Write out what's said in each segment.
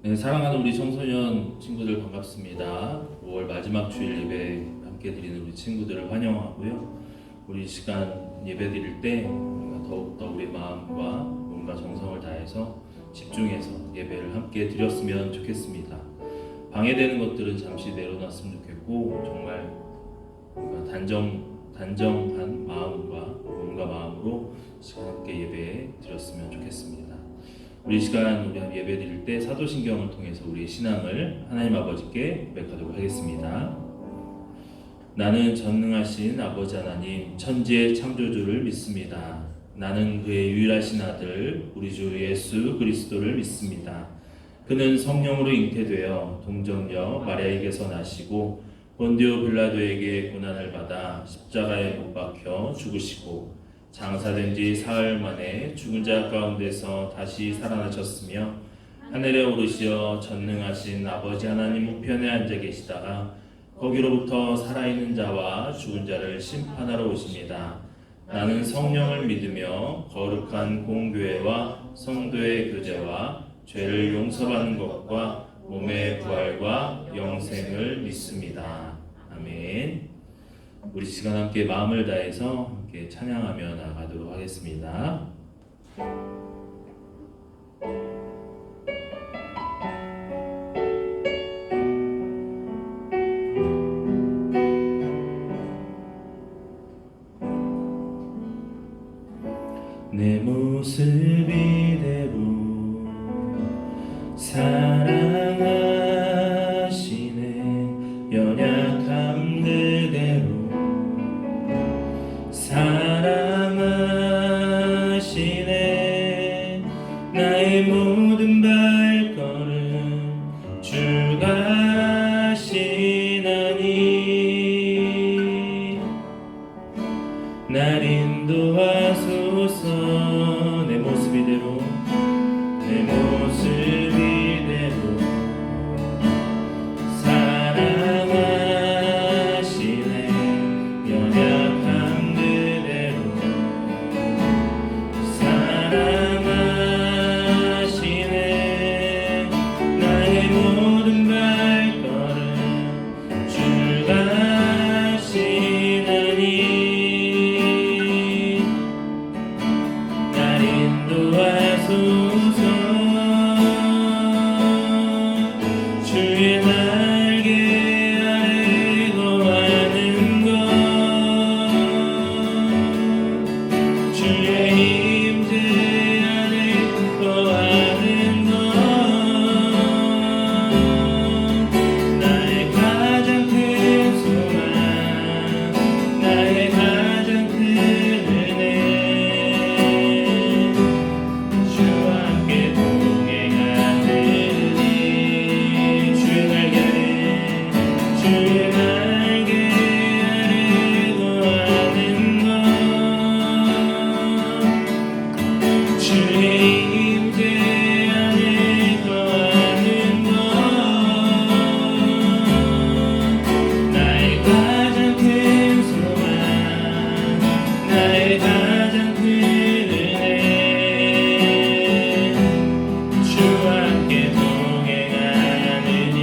네, 사랑하는 우리 청소년 친구들 반갑습니다. 5월 마지막 주일 예배 함께 드리는 우리 친구들을 환영하고요. 우리 시간 예배 드릴 때 더욱더 우리 마음과 몸과 정성을 다해서 집중해서 예배를 함께 드렸으면 좋겠습니다. 방해되는 것들은 잠시 내려놨으면 좋겠고, 정말 우리가 단정한 마음과 몸과 마음으로 시간 함께 예배 드렸으면 좋겠습니다. 우리 시간 우리 예배 드릴 때 사도신경을 통해서 우리의 신앙을 하나님 아버지께 고백하도록 하겠습니다. 나는 전능하신 아버지 하나님 천지의 창조주를 믿습니다. 나는 그의 유일하신 아들 우리 주 예수 그리스도를 믿습니다. 그는 성령으로 잉태되어 동정녀 마리아에게서 나시고 본디오 빌라도에게 고난을 받아 십자가에 못 박혀 죽으시고 장사된 지 사흘 만에 죽은 자 가운데서 다시 살아나셨으며 하늘에 오르시어 전능하신 아버지 하나님 우편에 앉아 계시다가 거기로부터 살아있는 자와 죽은 자를 심판하러 오십니다. 나는 성령을 믿으며 거룩한 공교회와 성도의 교제와 죄를 용서받는 것과 몸의 부활과 영생을 믿습니다. 아멘. 우리 시간 함께 마음을 다해서 함께 찬양하며 나아가도록 하겠습니다. 내 모습 이대로 사랑하시네. 연약함 그대로 사랑하시네. 나의 모든 발걸음 주가 하시나니 날 인도하소서. 내 모습 이대로 내 모습 이대로 사랑하시네. 연약함 그대로 사랑하시네. 나의 모든 발걸음 주가 하시나니 날 인도하소서. 주의 날개 아래 거하는 것, 주의 임재 안에 거하는 것, 나의 가장 큰 소망, 나의 가장 큰 은혜. 주와 함께 동행하느니 주의 날개 아래 거하는 것, 주의 임재 안에 거하는 것, 나의 가장 큰 소망, 나의 가장 큰 은혜. 주와 함께 동행하느니.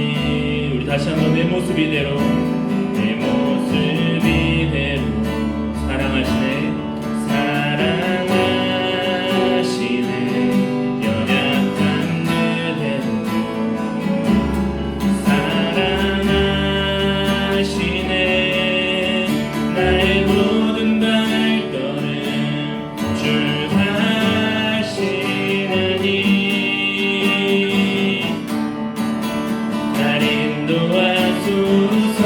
우리 다시 한번 내 모습 이대로 내 모습 이대로 사랑하시네. 사랑하시네. 연약한 그대로 사랑하시네. 나의 모든 발걸음 주가 하시나니 날 인도하소서.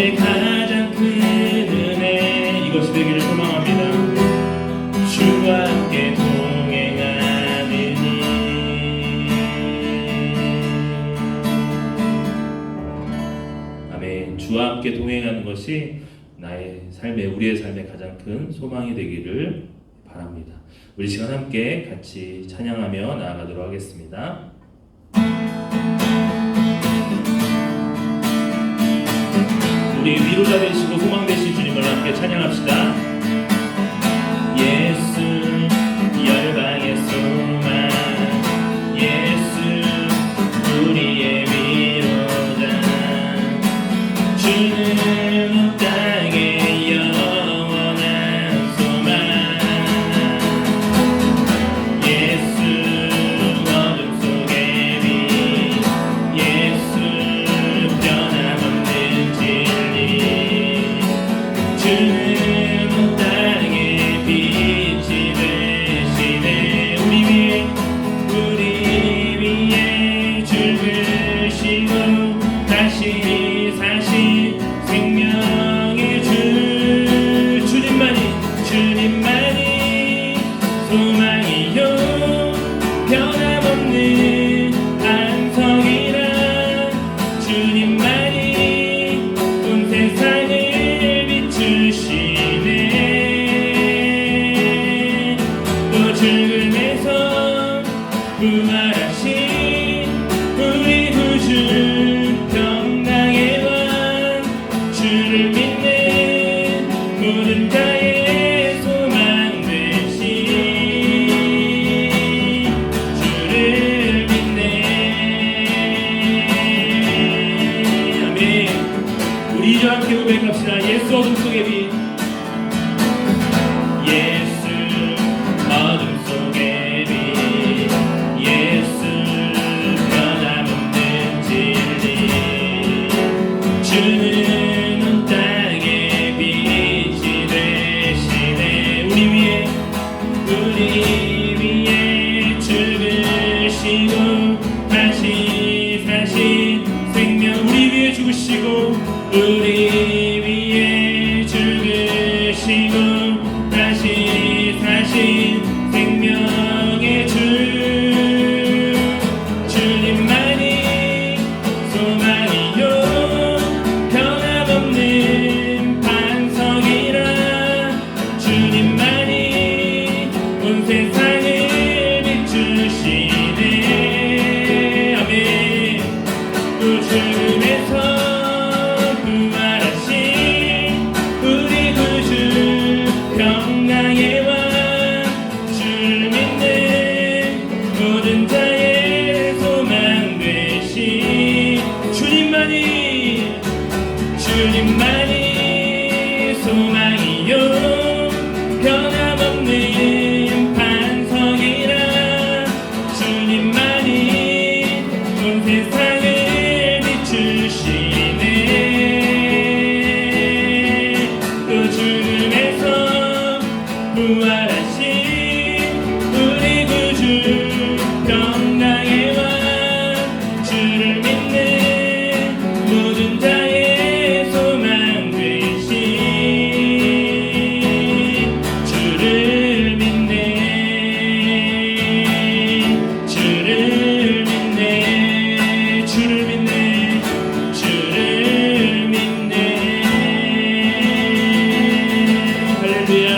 삶의 가장 큰 은혜 이것이 되기를 소망합니다. 주와 함께 동행하느니. 아멘. 주와 함께 동행하는 것이 나의 삶의, 우리의 삶의 가장 큰 소망이 되기를 바랍니다. 우리 시간 함께 같이 찬양하며 나아가도록 하겠습니다. 우리 위로자 되시고 소망 되신 주님을 함께 찬양합시다. 예수 열방의 소망, 예수 우리의 위로자, 주는 땅의 영원한 소망. 예수 어둠 속의 빛, 예수 변함없는 진리, 주는 땅의 빛이 되시네. 우리 위에 죽으시고 다시 사신 생명의 주, 주님만이 소망이요 변함없는 안성이라. 주님만이 온 세상을 비추시네. 또 죽음에서 부활하신 우리 구주 평강의 왕, 주를 믿는 모든 자의 소망 되신 주를 믿네. 아멘. 우리 이와 함께 고백합시다. 예수 어둠 속의 빛, 예수 어둠 속의 빛, 예수 변함없는 진리, 주는 온 땅의 빛이 되시네. 우리 위에 죽으시고 다시 사신 생명, 우리 위에 죽으시고 우리 위에 죽으시고 다시 사신 생명의 주, 주님만이 소망이요 변함없는 반석이라. 주님만이 온 세상을 비추시네. 아멘. 또 죽음에서 부활하신 우리 구주 평강의 왕, 주를 믿는 모든 자의 소망 되신 주님만이 소망이요 변함없는 반석이라. 주님만이 온 세상을 비추시네. 또 죽음에서 부활하신 우리 구주 평강의 왕, 주를 믿는 모든 자의 소망 되신 주를 믿네. 주를 믿네. 주를 믿네. 주를 믿네. 할렐루야.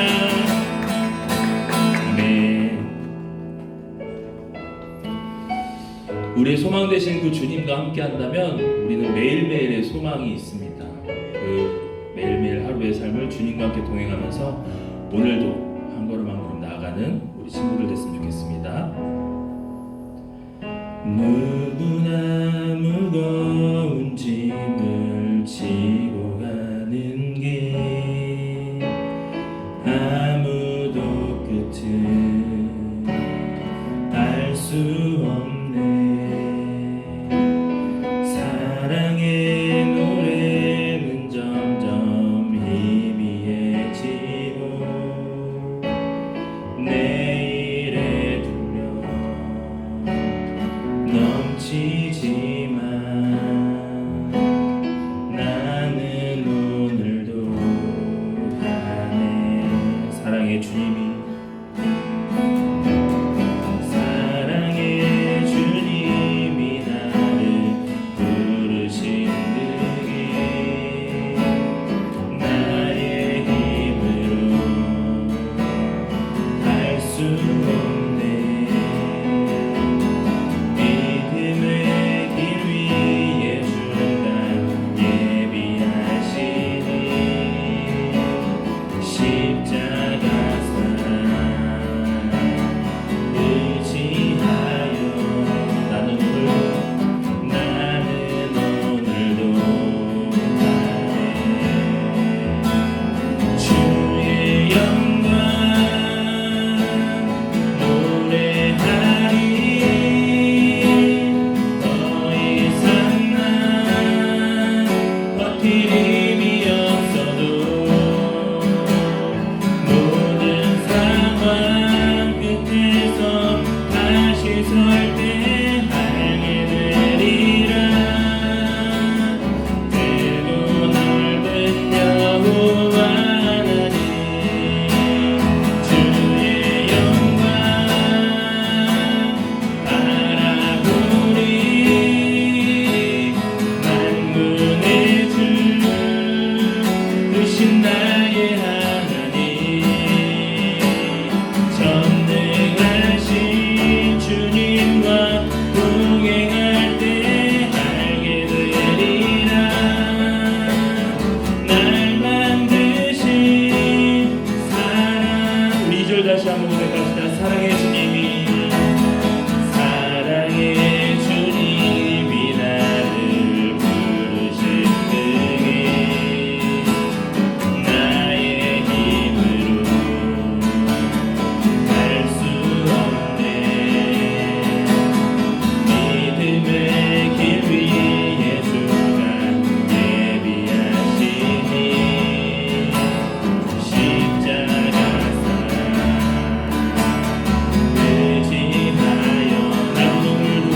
아멘. 우리의 소망 되신 그 주님과 함께 한다면 우리는 매일매일의 소망이 있습니다. 그 매일매일 하루의 삶을 주님과 함께 동행하면서 오늘도 한 걸음 한 걸음 나아가는 우리 친구들 됐으면 좋겠습니다. 누구나 무거운 짐을 지고 가는 길, 아무도 끝을 알 수 없네. 사랑의 노래는 점점 희미해지고 내일의 두려움 넘치지만 나는 버틸 힘이 없어도 모든 상황 끝에서 다시 설 때 알게 되리라. 크고 넓은 여호와 하나님 주의 영광 바라보리. 만군의 주 크신 나의 하나님 전능하신 주님과 동행할 때 알게 되리라. 날 만드신 사랑. 우리 2절 다시 한번 고백합시다. 사랑의 주님이 사랑의 주님이 나를 부르신 그게 나의 힘으로 할 수 없네. 믿음의 길 위에 주가 예비하시니 십자가사 의지하여 나는 오늘도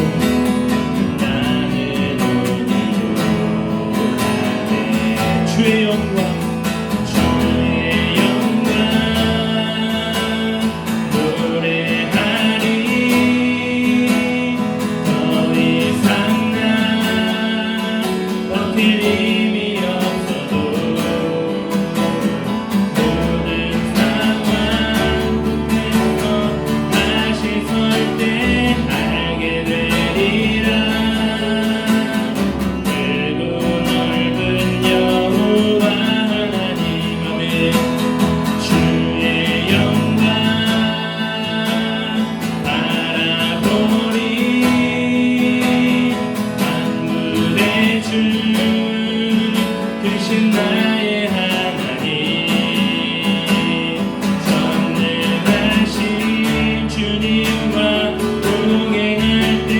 가네. 주의 영광 주의 영광 노래하리. 더 이상 나 버틸 힘이 없어도 모든 상황 끝에서 다시 설 때 알게 되리라. 크고 넓은 여호와 하나님 아멘. 주의 영광 바라보리. 만군의 주 크신 나의 하나님 전능하신 주님과 동행할 때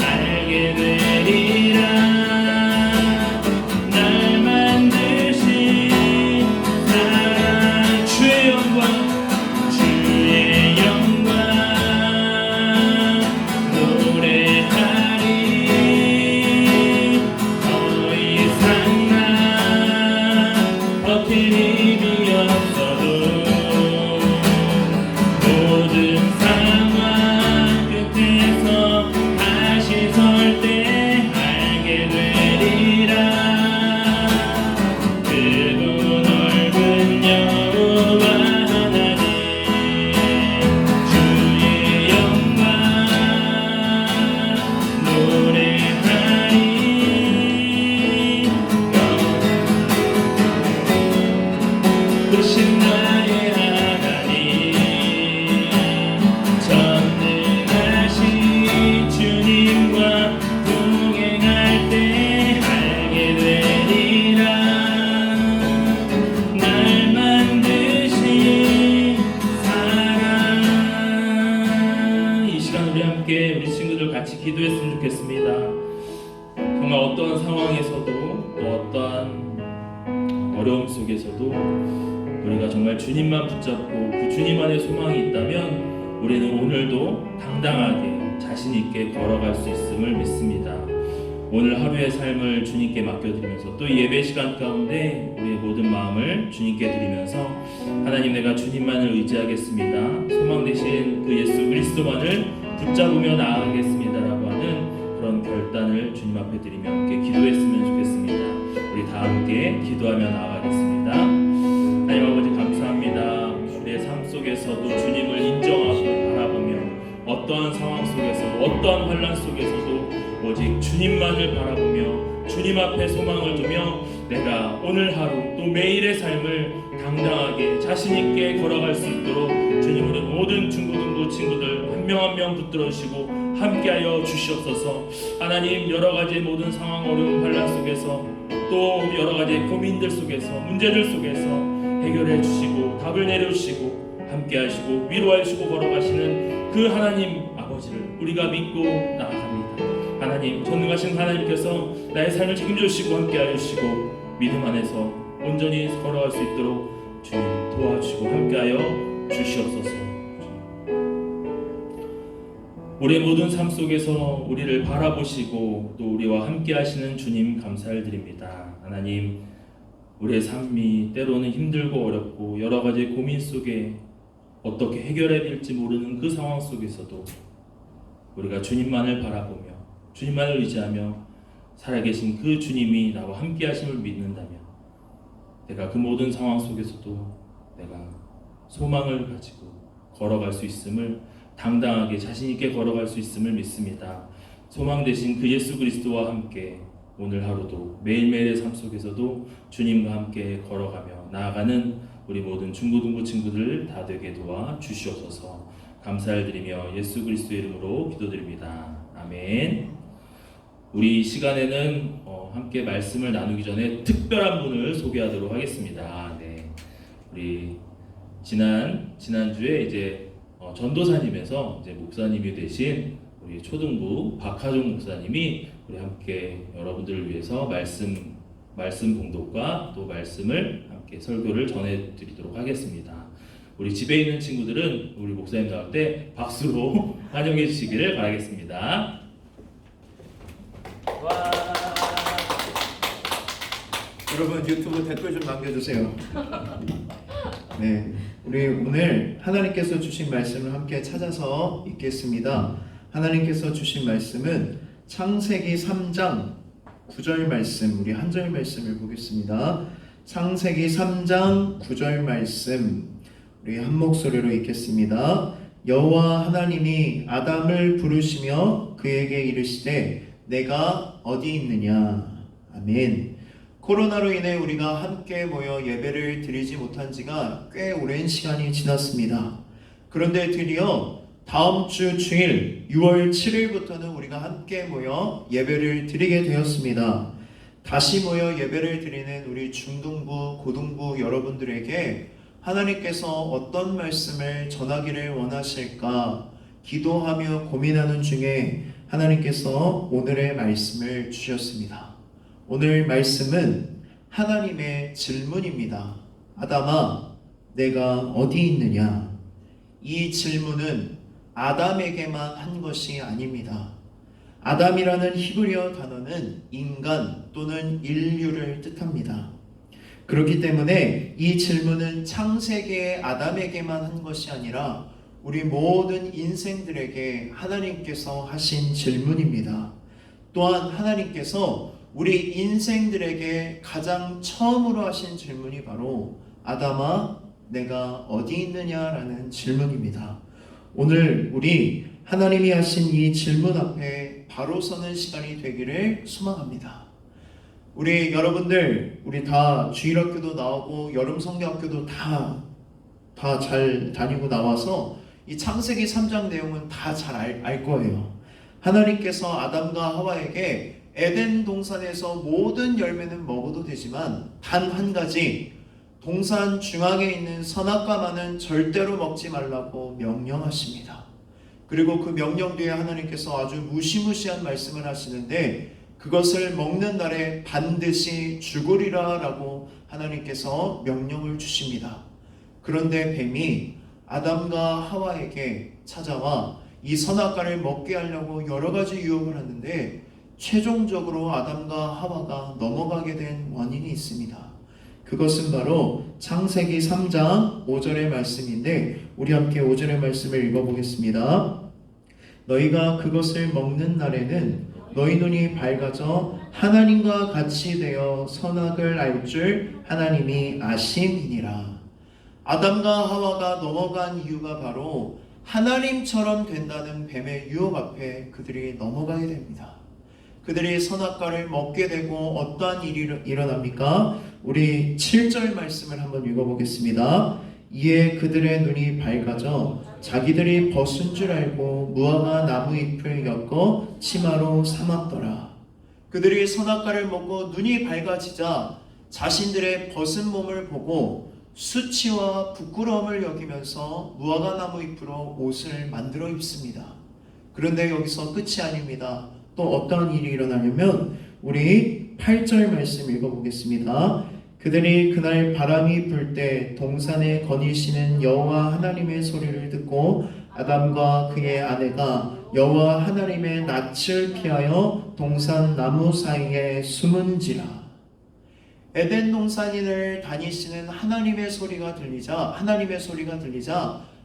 알게 되리라. 날 만드신 사랑. 주의 영광 주의 영광 노래하리. 더 이상 나 버틸 힘이 없어도 모든 상황 끝에서 다시 설 때 알게 되리라. 크고 넓은 여호와 하나님 주의 영광 노래하리. 크신 나의 하나님 전능하신 주님과 동행할 때 알게 되리라. 날 만드신 사랑. 이 시간 우리 함께 우리 친구들 같이 기도했으면 좋겠습니다. 정말 어떠한 상황에서도 또 어떠한 어려움 속에서도 우리가 정말 주님만 붙잡고 그 주님 안에 소망이 있다면 우리는 오늘도 당당하게 자신 있게 걸어갈 수 있음을 믿습니다. 오늘 하루의 삶을 주님께 맡겨드리면서 또 예배 시간 가운데 우리의 모든 마음을 주님께 드리면서 하나님, 내가 주님만을 의지하겠습니다. 소망 되신 그 예수 그리스도만을 붙잡으며 나아가겠습니다라고 하는 그런 결단을 주님 앞에 드리며 함께 기도했으면 좋겠습니다. 우리 다 함께 기도하며 나아가겠습니다. 하나님 아버지 감사합니다. 우리의 삶 속에서도 주님을 인정하고 바라보며 어떠한 상황 속에서 어떠한 환난 속에서도 오직 주님만을 바라보며 주님 앞에 소망을 두며 내가 오늘 하루 또 매일의 삶을 당당하게 자신 있게 걸어갈 수 있도록 주님 우리 모든 중고등부 친구들 한 명 한 명 붙들어 주시고 함께하여 주시옵소서. 하나님, 여러 가지 모든 상황, 어려움, 환난 속에서 또 여러 가지 고민들 속에서 문제들 속에서 해결해 주시고 답을 내려주시고 함께하시고 위로하시고 걸어가시는 그 하나님 아버지를 우리가 믿고 나아갑니다. 하나님, 전능하신 하나님께서 나의 삶을 책임져 주시고 함께하여 주시고 믿음 안에서 온전히 걸어갈 수 있도록 주님 도와주시고 함께하여 주시옵소서. 우리의 모든 삶 속에서 우리를 바라보시고 또 우리와 함께 하시는 주님 감사를 드립니다. 하나님, 우리의 삶이 때로는 힘들고 어렵고 여러 가지 고민 속에 어떻게 해결해야 될지 모르는 그 상황 속에서도 우리가 주님만을 바라보며 주님만을 의지하며 살아계신 그 주님이 나와 함께 하심을 믿는다면 내가 그 모든 상황 속에서도 내가 소망을 가지고 걸어갈 수 있음을, 당당하게 자신 있게 걸어갈 수 있음을 믿습니다. 소망 되신 그 예수 그리스도와 함께 오늘 하루도 매일매일의 삶 속에서도 주님과 함께 걸어가며 나아가는 우리 모든 중고등부 친구들 다 되게 도와 주시옵소서. 감사를 드리며 예수 그리스도의 이름으로 기도드립니다. 아멘. 우리 시간에는 함께 말씀을 나누기 전에 특별한 분을 소개하도록 하겠습니다. 네, 우리 지난주에 이제 전도사님에서 이제 목사님이 되신 우리 초등부 박하종 목사님이 우리 함께 여러분들을 위해서 말씀 봉독과 또 말씀을 함께 설교를 전해드리도록 하겠습니다. 우리 집에 있는 친구들은 우리 목사님 나올 때 박수로 환영해 주시기를 바라겠습니다. 와. 여러분 유튜브 댓글 좀 남겨주세요. 네, 우리 오늘 하나님께서 주신 말씀을 함께 찾아서 읽겠습니다. 하나님께서 주신 말씀은 창세기 3장 9절 말씀, 우리 한 절 말씀을 보겠습니다. 창세기 3장 9절 말씀, 우리 한 목소리로 읽겠습니다. 여호와 하나님이 아담을 부르시며 그에게 이르시되 내가 어디 있느냐. 아멘. 코로나로 인해 우리가 함께 모여 예배를 드리지 못한 지가 꽤 오랜 시간이 지났습니다. 그런데 드디어 다음 주 주일 6월 7일부터는 우리가 함께 모여 예배를 드리게 되었습니다. 다시 모여 예배를 드리는 우리 중등부, 고등부 여러분들에게 하나님께서 어떤 말씀을 전하기를 원하실까 기도하며 고민하는 중에 하나님께서 오늘의 말씀을 주셨습니다. 오늘 말씀은 하나님의 질문입니다. 아담아, 내가 어디 있느냐? 이 질문은 아담에게만 한 것이 아닙니다. 아담이라는 히브리어 단어는 인간 또는 인류를 뜻합니다. 그렇기 때문에 이 질문은 창세기의 아담에게만 한 것이 아니라 우리 모든 인생들에게 하나님께서 하신 질문입니다. 또한 하나님께서 우리 인생들에게 가장 처음으로 하신 질문이 바로 아담아, 내가 어디 있느냐라는 질문입니다. 오늘 우리 하나님이 하신 이 질문 앞에 바로 서는 시간이 되기를 소망합니다. 우리 여러분들, 우리 다 주일학교도 나오고 여름 성경학교도 다 잘 다니고 나와서 이 창세기 3장 내용은 다 잘 알 거예요. 하나님께서 아담과 하와에게 에덴 동산에서 모든 열매는 먹어도 되지만 단 한 가지, 동산 중앙에 있는 선악과만은 절대로 먹지 말라고 명령하십니다. 그리고 그 명령 뒤에 하나님께서 아주 무시무시한 말씀을 하시는데 그것을 먹는 날에 반드시 죽으리라 라고 하나님께서 명령을 주십니다. 그런데 뱀이 아담과 하와에게 찾아와 이 선악과를 먹게 하려고 여러 가지 유혹을 하는데 최종적으로 아담과 하와가 넘어가게 된 원인이 있습니다. 그것은 바로 창세기 3장 5절의 말씀인데 우리 함께 5절의 말씀을 읽어보겠습니다. 너희가 그것을 먹는 날에는 너희 눈이 밝아져 하나님과 같이 되어 선악을 알 줄 하나님이 아심이니라. 아담과 하와가 넘어간 이유가 바로 하나님처럼 된다는 뱀의 유혹 앞에 그들이 넘어가게 됩니다. 그들이 선악과를 먹게 되고 어떠한 일이 일어납니까? 우리 7절 말씀을 한번 읽어보겠습니다. 이에 그들의 눈이 밝아져 자기들이 벗은 줄 알고 무화과 나무 잎을 엮어 치마로 삼았더라. 그들이 선악과를 먹고 눈이 밝아지자 자신들의 벗은 몸을 보고 수치와 부끄러움을 여기면서 무화과 나무 잎으로 옷을 만들어 입습니다. 그런데 여기서 끝이 아닙니다. 또 어떠한 일이 일어나냐면 우리 8절 말씀 읽어보겠습니다. 그들이 그날 바람이 불 때 동산에 거니시는 여호와 하나님의 소리를 듣고 아담과 그의 아내가 여호와 하나님의 낯을 피하여 동산 나무 사이에 숨은지라. 에덴 동산인을 다니시는 하나님의 소리가 들리자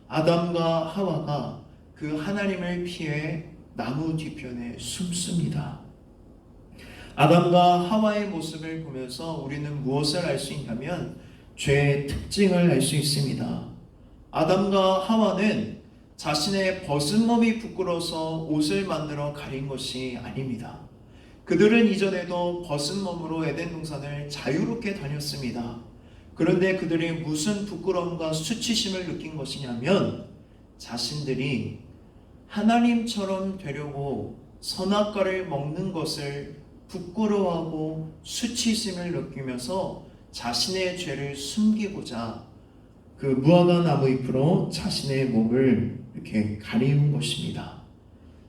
아담과 하와가 그 하나님을 피해 나무 뒤편에 숨습니다. 아담과 하와의 모습을 보면서 우리는 무엇을 알 수 있냐면 죄의 특징을 알 수 있습니다. 아담과 하와는 자신의 벗은 몸이 부끄러워서 옷을 만들어 가린 것이 아닙니다. 그들은 이전에도 벗은 몸으로 에덴 동산을 자유롭게 다녔습니다. 그런데 그들이 무슨 부끄러움과 수치심을 느낀 것이냐면 자신들이 하나님처럼 되려고 선악과를 먹는 것을 부끄러워하고 수치심을 느끼면서 자신의 죄를 숨기고자 그 무화과 나무 잎으로 자신의 몸을 이렇게 가리운 것입니다.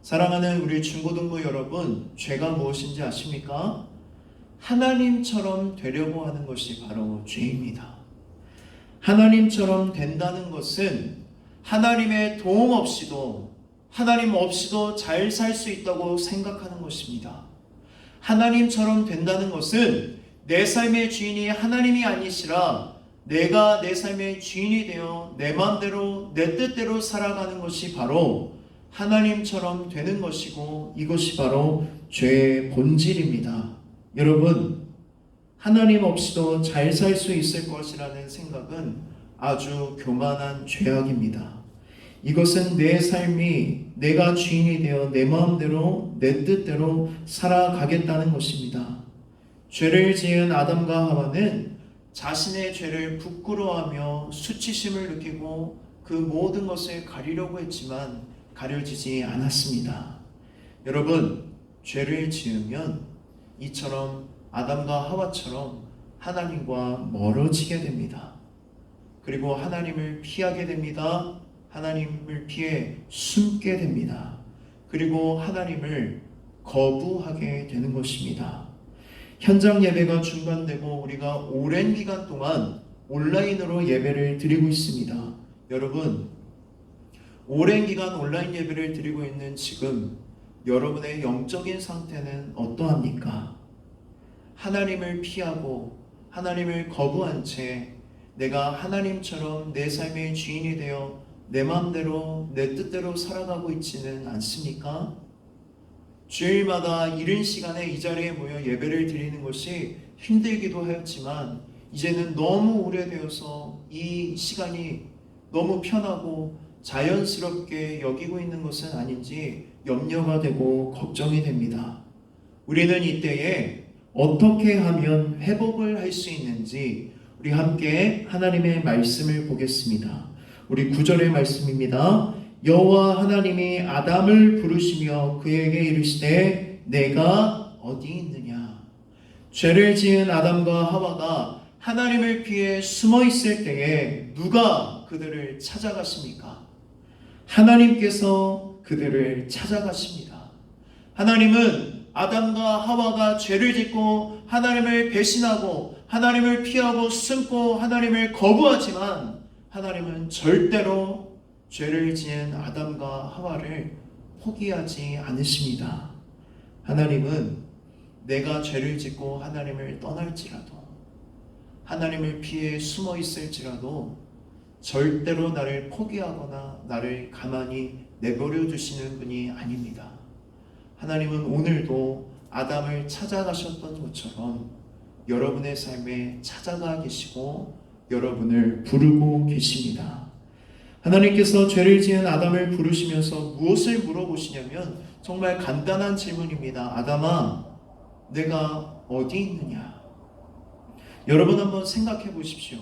사랑하는 우리 중고등부 여러분, 죄가 무엇인지 아십니까? 하나님처럼 되려고 하는 것이 바로 죄입니다. 하나님처럼 된다는 것은 하나님의 도움 없이도 하나님 없이도 잘 살 수 있다고 생각하는 것입니다. 하나님처럼 된다는 것은 내 삶의 주인이 하나님이 아니시라 내가 내 삶의 주인이 되어 내 마음대로 내 뜻대로 살아가는 것이 바로 하나님처럼 되는 것이고 이것이 바로 죄의 본질입니다. 여러분, 하나님 없이도 잘 살 수 있을 것이라는 생각은 아주 교만한 죄악입니다. 이것은 내 삶이 내가 주인이 되어 내 마음대로 내 뜻대로 살아가겠다는 것입니다. 죄를 지은 아담과 하와는 자신의 죄를 부끄러워하며 수치심을 느끼고 그 모든 것을 가리려고 했지만 가려지지 않았습니다. 여러분, 죄를 지으면 이처럼 아담과 하와처럼 하나님과 멀어지게 됩니다. 그리고 하나님을 피하게 됩니다. 하나님을 피해 숨게 됩니다. 그리고 하나님을 거부하게 되는 것입니다. 현장 예배가 중단되고 우리가 오랜 기간 동안 온라인으로 예배를 드리고 있습니다. 여러분, 오랜 기간 온라인 예배를 드리고 있는 지금 여러분의 영적인 상태는 어떠합니까? 하나님을 피하고 하나님을 거부한 채 내가 하나님처럼 내 삶의 주인이 되어 내 마음대로 내 뜻대로 살아가고 있지는 않습니까? 주일마다 이른 시간에 이 자리에 모여 예배를 드리는 것이 힘들기도 하였지만 이제는 너무 오래되어서 이 시간이 너무 편하고 자연스럽게 여기고 있는 것은 아닌지 염려가 되고 걱정이 됩니다. 우리는 이때에 어떻게 하면 회복을 할 수 있는지 우리 함께 하나님의 말씀을 보겠습니다. 우리 9절의 말씀입니다. 여호와 하나님이 아담을 부르시며 그에게 이르시되 내가 어디 있느냐. 죄를 지은 아담과 하와가 하나님을 피해 숨어 있을 때에 누가 그들을 찾아갔습니까? 하나님께서 그들을 찾아가십니다. 하나님은 아담과 하와가 죄를 짓고 하나님을 배신하고 하나님을 피하고 숨고 하나님을 거부하지만 하나님은 절대로 죄를 지은 아담과 하와를 포기하지 않으십니다. 하나님은 내가 죄를 짓고 하나님을 떠날지라도 하나님을 피해 숨어 있을지라도 절대로 나를 포기하거나 나를 가만히 내버려 두시는 분이 아닙니다. 하나님은 오늘도 아담을 찾아가셨던 것처럼 여러분의 삶에 찾아가 계시고 여러분을 부르고 계십니다. 하나님께서 죄를 지은 아담을 부르시면서 무엇을 물어보시냐면 정말 간단한 질문입니다. 아담아, 내가 어디 있느냐? 여러분 한번 생각해 보십시오.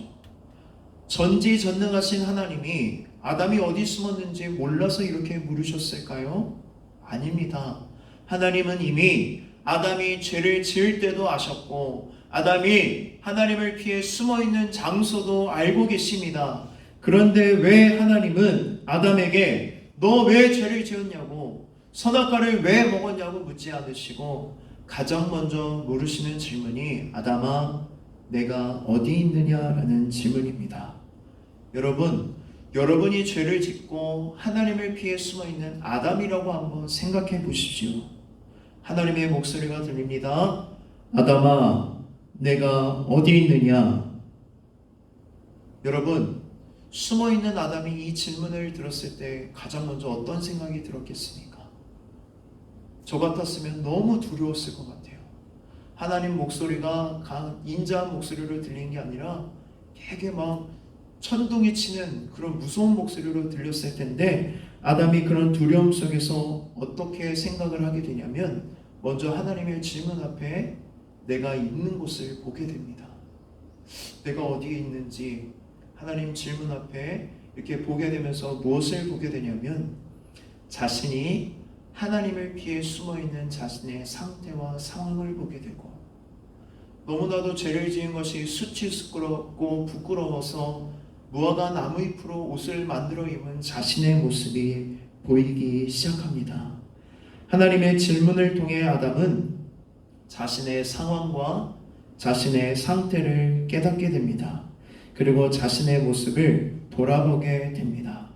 전지전능하신 하나님이 아담이 어디 숨었는지 몰라서 이렇게 물으셨을까요? 아닙니다. 하나님은 이미 아담이 죄를 지을 때도 아셨고 아담이 하나님을 피해 숨어있는 장소도 알고 계십니다. 그런데 왜 하나님은 아담에게 너 왜 죄를 지었냐고 선악과를 왜 먹었냐고 묻지 않으시고 가장 먼저 물으시는 질문이 아담아, 내가 어디 있느냐라는 질문입니다. 여러분, 여러분이 죄를 짓고 하나님을 피해 숨어 있는 아담이라고 한번 생각해 보십시오. 하나님의 목소리가 들립니다. 아담아, 내가 어디 있느냐? 여러분, 숨어 있는 아담이 이 질문을 들었을 때 가장 먼저 어떤 생각이 들었겠습니까? 저 같았으면 너무 두려웠을 것 같아요. 하나님 목소리가 인자한 목소리로 들리는 게 아니라 되게 막 천둥이 치는 그런 무서운 목소리로 들렸을 텐데, 아담이 그런 두려움 속에서 어떻게 생각을 하게 되냐면 먼저 하나님의 질문 앞에 내가 있는 곳을 보게 됩니다. 내가 어디에 있는지 하나님 질문 앞에 이렇게 보게 되면서 무엇을 보게 되냐면 자신이 하나님을 피해 숨어있는 자신의 상태와 상황을 보게 되고, 너무나도 죄를 지은 것이 수치스럽고 부끄러워서 무화과 나무잎으로 옷을 만들어 입은 자신의 모습이 보이기 시작합니다. 하나님의 질문을 통해 아담은 자신의 상황과 자신의 상태를 깨닫게 됩니다. 그리고 자신의 모습을 돌아보게 됩니다.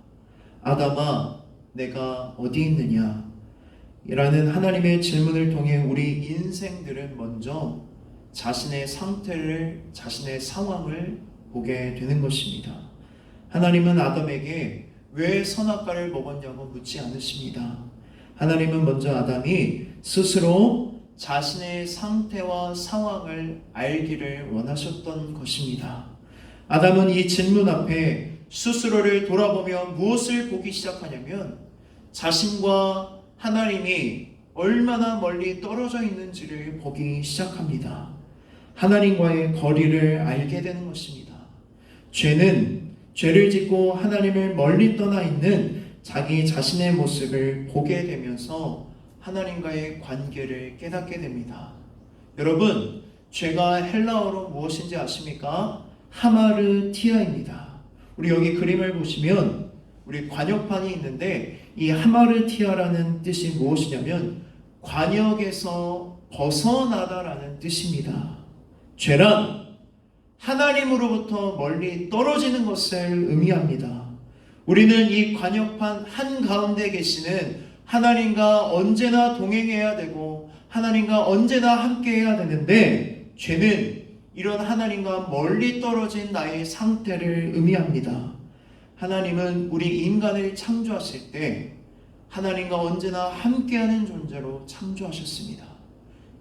아담아, 내가 어디 있느냐? 라는 하나님의 질문을 통해 우리 인생들은 먼저 자신의 상태를, 자신의 상황을 보게 되는 것입니다. 하나님은 아담에게 왜 선악과를 먹었냐고 묻지 않으십니다. 하나님은 먼저 아담이 스스로 자신의 상태와 상황을 알기를 원하셨던 것입니다. 아담은 이 질문 앞에 스스로를 돌아보며 무엇을 보기 시작하냐면 자신과 하나님이 얼마나 멀리 떨어져 있는지를 보기 시작합니다. 하나님과의 거리를 알게 되는 것입니다. 죄를 짓고 하나님을 멀리 떠나 있는 자기 자신의 모습을 보게 되면서 하나님과의 관계를 깨닫게 됩니다. 여러분, 죄가 헬라어로 무엇인지 아십니까? 하마르티아입니다. 우리 여기 그림을 보시면 우리 관역판이 있는데 이 하마르티아라는 뜻이 무엇이냐면 관역에서 벗어나다라는 뜻입니다. 죄란 하나님으로부터 멀리 떨어지는 것을 의미합니다. 우리는 이 관역판 한가운데 계시는 하나님과 언제나 동행해야 되고 하나님과 언제나 함께해야 되는데, 죄는 이런 하나님과 멀리 떨어진 나의 상태를 의미합니다. 하나님은 우리 인간을 창조하실 때 하나님과 언제나 함께하는 존재로 창조하셨습니다.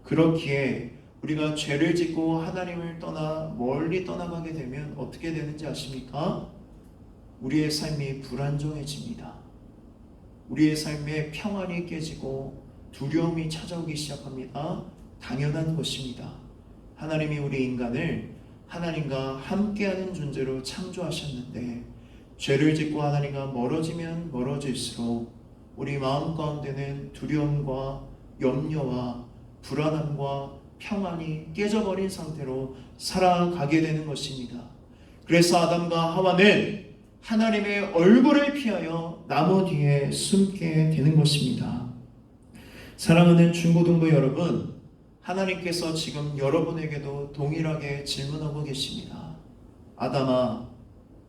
그렇기에 우리가 죄를 짓고 하나님을 떠나 멀리 떠나가게 되면 어떻게 되는지 아십니까? 우리의 삶이 불안정해집니다. 우리의 삶에 평안이 깨지고 두려움이 찾아오기 시작합니다. 당연한 것입니다. 하나님이 우리 인간을 하나님과 함께하는 존재로 창조하셨는데, 죄를 짓고 하나님과 멀어지면 멀어질수록 우리 마음 가운데는 두려움과 염려와 불안함과 평안이 깨져버린 상태로 살아가게 되는 것입니다. 그래서 아담과 하와는 하나님의 얼굴을 피하여 나무 뒤에 숨게 되는 것입니다. 사랑하는 중고등부 여러분, 하나님께서 지금 여러분에게도 동일하게 질문하고 계십니다. 아담아,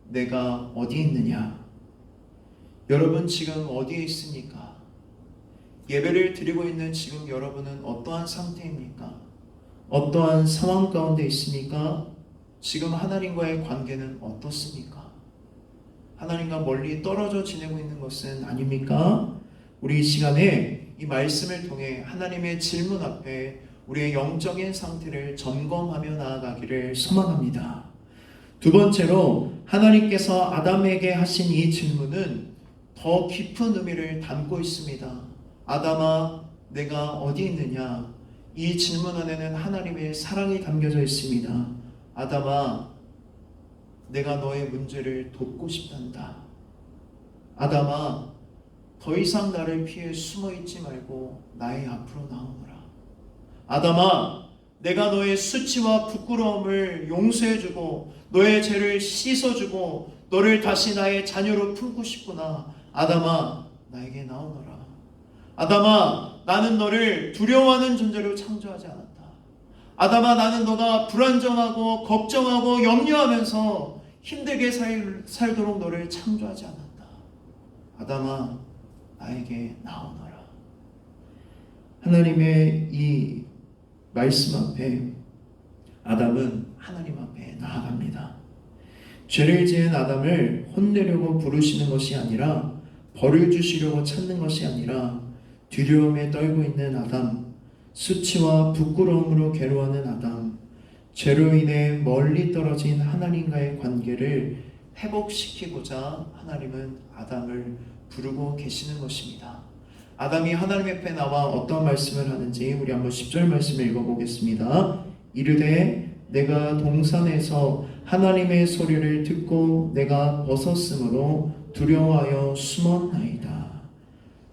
내가 어디 있느냐? 여러분 지금 어디에 있습니까? 예배를 드리고 있는 지금 여러분은 어떠한 상태입니까? 어떠한 상황 가운데 있습니까? 지금 하나님과의 관계는 어떻습니까? 하나님과 멀리 떨어져 지내고 있는 것은 아닙니까? 우리 이 시간에 이 말씀을 통해 하나님의 질문 앞에 우리의 영적인 상태를 점검하며 나아가기를 소망합니다. 두 번째로 하나님께서 아담에게 하신 이 질문은 더 깊은 의미를 담고 있습니다. 아담아, 내가 어디 있느냐? 이 질문 안에는 하나님의 사랑이 담겨져 있습니다. 아담아, 내가 너의 문제를 돕고 싶단다. 아담아, 더 이상 나를 피해 숨어 있지 말고 나의 앞으로 나오너라. 아담아, 내가 너의 수치와 부끄러움을 용서해주고 너의 죄를 씻어주고 너를 다시 나의 자녀로 품고 싶구나. 아담아, 나에게 나오너라. 아담아, 나는 너를 두려워하는 존재로 창조하지 않았다. 아담아, 나는 너가 불안정하고 걱정하고 염려하면서 힘들게 살도록 너를 창조하지 않았다. 아담아, 나에게 나오너라. 하나님의 이 말씀 앞에 아담은 하나님 앞에 나아갑니다. 죄를 지은 아담을 혼내려고 부르시는 것이 아니라, 벌을 주시려고 찾는 것이 아니라, 두려움에 떨고 있는 아담, 수치와 부끄러움으로 괴로워하는 아담, 죄로 인해 멀리 떨어진 하나님과의 관계를 회복시키고자 하나님은 아담을 부르고 계시는 것입니다. 아담이 하나님 앞에 나와 어떤 말씀을 하는지 우리 한번 10절 말씀을 읽어보겠습니다. 이르되 내가 동산에서 하나님의 소리를 듣고 내가 벗었으므로 두려워하여 숨었나이다.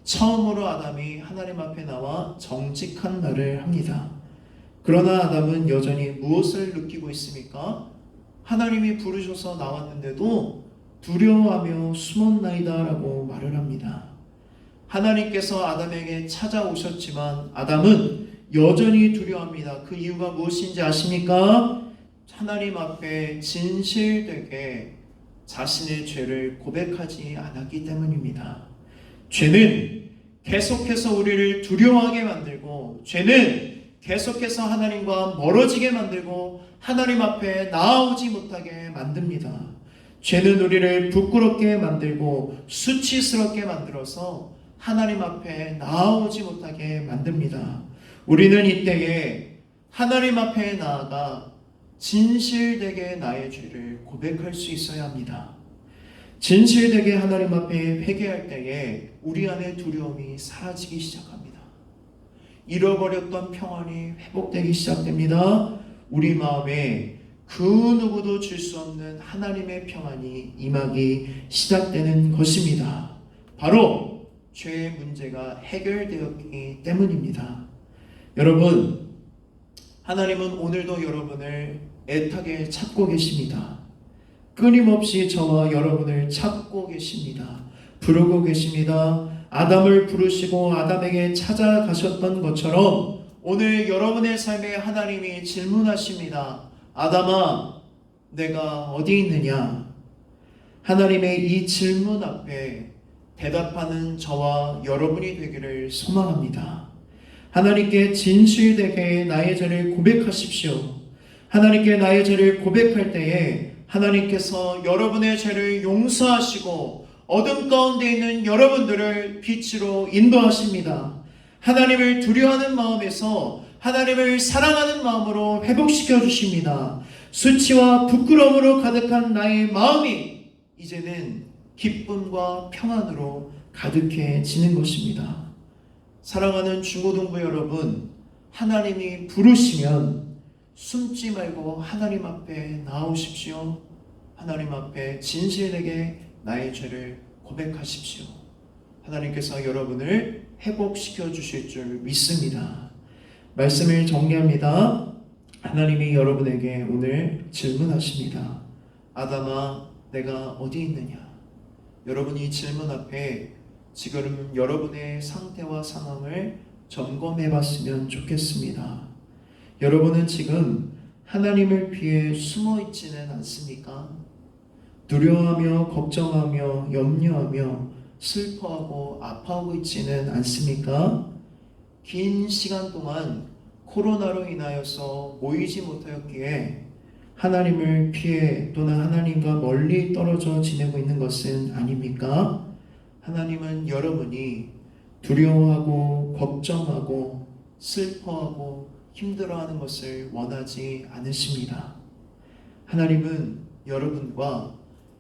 처음으로 아담이 하나님 앞에 나와 정직한 말을 합니다. 그러나 아담은 여전히 무엇을 느끼고 있습니까? 하나님이 부르셔서 나왔는데도 두려워하며 숨었나이다 라고 말을 합니다. 하나님께서 아담에게 찾아오셨지만 아담은 여전히 두려워합니다. 그 이유가 무엇인지 아십니까? 하나님 앞에 진실되게 자신의 죄를 고백하지 않았기 때문입니다. 죄는 계속해서 우리를 두려워하게 만들고, 죄는 계속해서 하나님과 멀어지게 만들고 하나님 앞에 나아오지 못하게 만듭니다. 죄는 우리를 부끄럽게 만들고 수치스럽게 만들어서 하나님 앞에 나아오지 못하게 만듭니다. 우리는 이때에 하나님 앞에 나아가 진실되게 나의 죄를 고백할 수 있어야 합니다. 진실되게 하나님 앞에 회개할 때에 우리 안의 두려움이 사라지기 시작합니다. 잃어버렸던 평안이 회복되기 시작됩니다. 우리 마음에 그 누구도 줄 수 없는 하나님의 평안이 임하기 시작되는 것입니다. 바로 죄의 문제가 해결되었기 때문입니다. 여러분, 하나님은 오늘도 여러분을 애타게 찾고 계십니다. 끊임없이 저와 여러분을 찾고 계십니다. 부르고 계십니다. 아담을 부르시고 아담에게 찾아가셨던 것처럼 오늘 여러분의 삶에 하나님이 질문하십니다. 아담아, 내가 어디 있느냐? 하나님의 이 질문 앞에 대답하는 저와 여러분이 되기를 소망합니다. 하나님께 진실되게 나의 죄를 고백하십시오. 하나님께 나의 죄를 고백할 때에 하나님께서 여러분의 죄를 용서하시고 어둠 가운데 있는 여러분들을 빛으로 인도하십니다. 하나님을 두려워하는 마음에서 하나님을 사랑하는 마음으로 회복시켜 주십니다. 수치와 부끄러움으로 가득한 나의 마음이 이제는 기쁨과 평안으로 가득해지는 것입니다. 사랑하는 중고등부 여러분, 하나님이 부르시면 숨지 말고 하나님 앞에 나오십시오. 하나님 앞에 진실되게 나의 죄를 고백하십시오. 하나님께서 여러분을 회복시켜 주실 줄 믿습니다. 말씀을 정리합니다. 하나님이 여러분에게 오늘 질문하십니다. 아담아, 내가 어디 있느냐? 여러분, 이 질문 앞에 지금 여러분의 상태와 상황을 점검해 봤으면 좋겠습니다. 여러분은 지금 하나님을 피해 숨어 있지는 않습니까? 두려워하며 걱정하며 염려하며 슬퍼하고 아파하고 있지는 않습니까? 긴 시간 동안 코로나로 인하여서 모이지 못하였기에 하나님을 피해 또는 하나님과 멀리 떨어져 지내고 있는 것은 아닙니까? 하나님은 여러분이 두려워하고 걱정하고 슬퍼하고 힘들어하는 것을 원하지 않으십니다. 하나님은 여러분과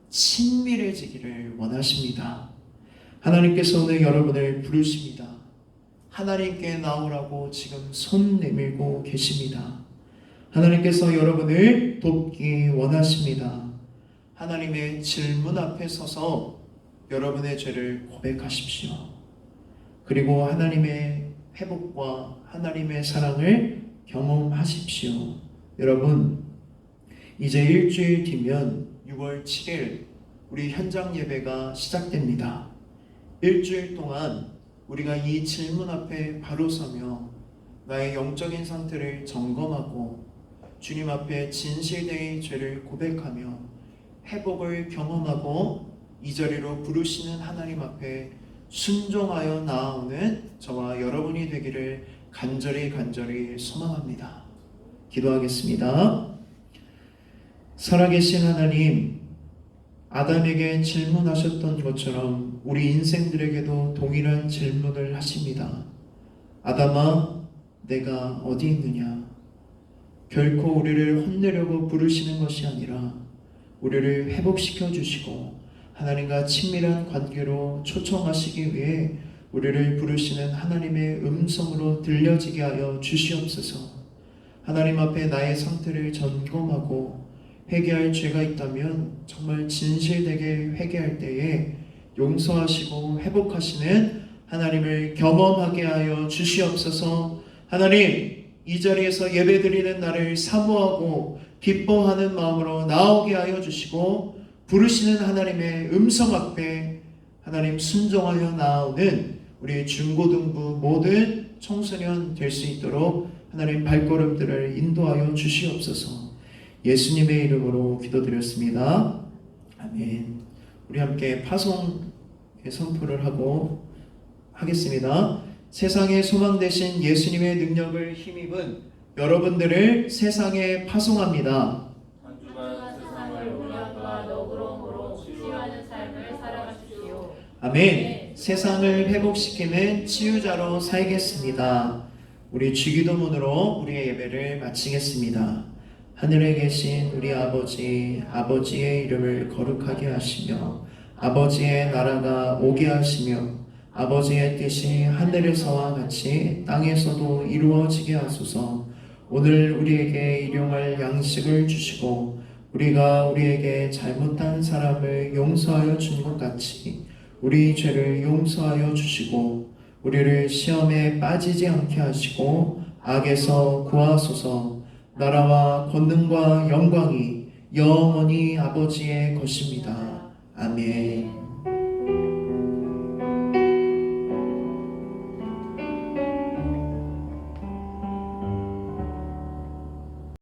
친밀해지기를 원하십니다. 하나님께서 오늘 여러분을 부르십니다. 하나님께 나오라고 지금 손 내밀고 계십니다. 하나님께서 여러분을 돕기 원하십니다. 하나님의 질문 앞에 서서 여러분의 죄를 고백하십시오. 그리고 하나님의 회복과 하나님의 사랑을 경험하십시오. 여러분, 이제 일주일 뒤면 6월 7일 우리 현장 예배가 시작됩니다. 일주일 동안 우리가 이 질문 앞에 바로 서며 나의 영적인 상태를 점검하고 주님 앞에 진실되이 죄를 고백하며 회복을 경험하고 이 자리로 부르시는 하나님 앞에 순종하여 나아오는 저와 여러분이 되기를 간절히 소망합니다. 기도하겠습니다. 살아계신 하나님, 아담에게 질문하셨던 것처럼 우리 인생들에게도 동일한 질문을 하십니다. 아담아, 내가 어디 있느냐? 결코 우리를 혼내려고 부르시는 것이 아니라 우리를 회복시켜 주시고 하나님과 친밀한 관계로 초청하시기 위해 우리를 부르시는 하나님의 음성으로 들려지게 하여 주시옵소서. 하나님 앞에 나의 상태를 점검하고 회개할 죄가 있다면 정말 진실되게 회개할 때에 용서하시고 회복하시는 하나님을 경험하게 하여 주시옵소서. 하나님, 이 자리에서 예배드리는 나를 사모하고 기뻐하는 마음으로 나오게 하여 주시고 부르시는 하나님의 음성 앞에 하나님 순종하여 나오는 우리 중고등부 모든 청소년 될 수 있도록 하나님 발걸음들을 인도하여 주시옵소서. 예수님의 이름으로 기도드렸습니다. 아멘. 우리 함께 파송의 선포를 하고 하겠습니다. 세상의 소망 되신 예수님의 능력을 힘입은 여러분들을 세상에 파송합니다. 한 주간 세상을 운명과 너그러움으로 치유하는 삶을 살아가십시오. 아멘. 세상을 회복시키는 치유자로 살겠습니다. 우리 주기도문으로 우리의 예배를 마치겠습니다. 하늘에 계신 우리 아버지, 아버지의 이름을 거룩하게 하시며 아버지의 나라가 오게 하시며 아버지의 뜻이 하늘에서와 같이 땅에서도 이루어지게 하소서. 오늘 우리에게 일용할 양식을 주시고 우리가 우리에게 잘못한 사람을 용서하여 준 것 같이 우리 죄를 용서하여 주시고 우리를 시험에 빠지지 않게 하시고 악에서 구하소서. 나라와 권능과 영광이 영원히 아버지의 것입니다. 아멘.